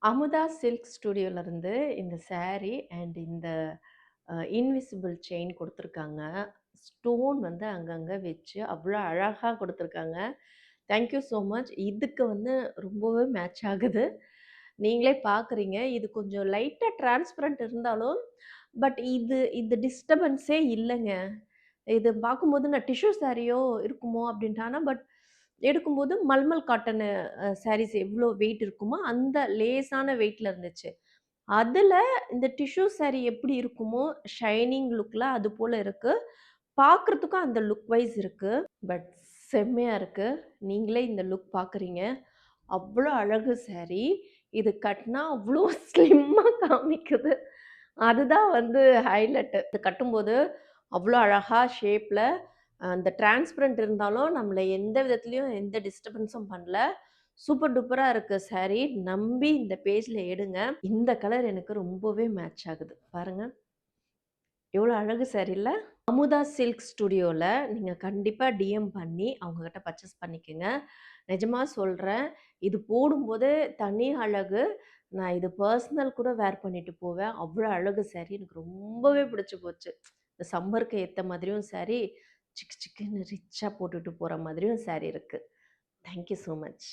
Amudha silk ஸ்டுடியோலருந்து இந்த sorry and இந்த invisible chain குடுத்துருக்காங்க. ஸ்டோன் வந்து அங்கங்க வச்சு அவ்ளோ அழகா குடுத்துருக்காங்க. Thank you so much. இதுக்கு வந்து ரொம்பவே மேட்ச் ஆகுது. நீங்களே பார்க்குறீங்க. இது கொஞ்சம் லைட்டா டிரான்ஸ்பரன்ட் இருந்தாலும், பட் இது டிஸ்டர்பன்ஸே இல்லங்க. இது பார்க்கும்போது நான் டிஷ்யூ சாரியோ இருக்குமோ அப்டின்ட்டு. ஆனா பட் எடுக்கும்போது மல்மல் காட்டனு சாரீஸ் எவ்ளோ வெயிட் இருக்குமோ, அந்த லேசான வெயிட்ல இருந்துச்சு. அதுல இந்த டிஷ்யூ சாரி எப்படி இருக்குமோ, ஷைனிங் லுக்ல அது போல இருக்கு. பார்க்குறதுக்கும் அந்த லுக் வைஸ் இருக்கு. பட் செம்மையா இருக்கு. நீங்களே இந்த லுக் பார்க்குறீங்க. அவ்ளோ அழகு சாரி. இது கட்னா அவ்ளோ ஸ்லிம்மா காமிக்குது. அதுதான் வந்து ஹைலைட்டு. இது கட்டும்போது அவ்ளோ அழகா ஷேப்ல அந்த டிரான்ஸ்பரன்ட் இருந்தாலும் நம்மள எந்த விதத்துலயும் எந்த டிஸ்டர்பன்ஸும் பண்ணல. சூப்பர் டூப்பரா இருக்கு சாரி. நம்பி இந்த பேஜ்ல எடுங்க. இந்த கலர் எனக்கு ரொம்பவே மேட்ச் ஆகுது. பாருங்க. எவ்வளோ அழகு சாரி இல்ல? அமுதா சில்க் ஸ்டுடியோல நீங்க கண்டிப்பா டிஎம் பண்ணி அவங்ககிட்ட பர்ச்சேஸ் பண்ணிக்கங்க. நிஜமா சொல்றேன். இது போடும்போது தனி அழகு. நான் இது பர்சனல் கூட வேர் பண்ணிட்டு போவேன். அவ்ளோ அழகு சாரி. எனக்கு ரொம்பவே பிடிச்சு போச்சு. இந்த சம்மருக்கு ஏத்த மாதிரியும் சாரி, சிக்கு சிக்குன்னு ரிச்சா போட்டுட்டு போற மாதிரியும் சாரி இருக்கு. Thank you so much.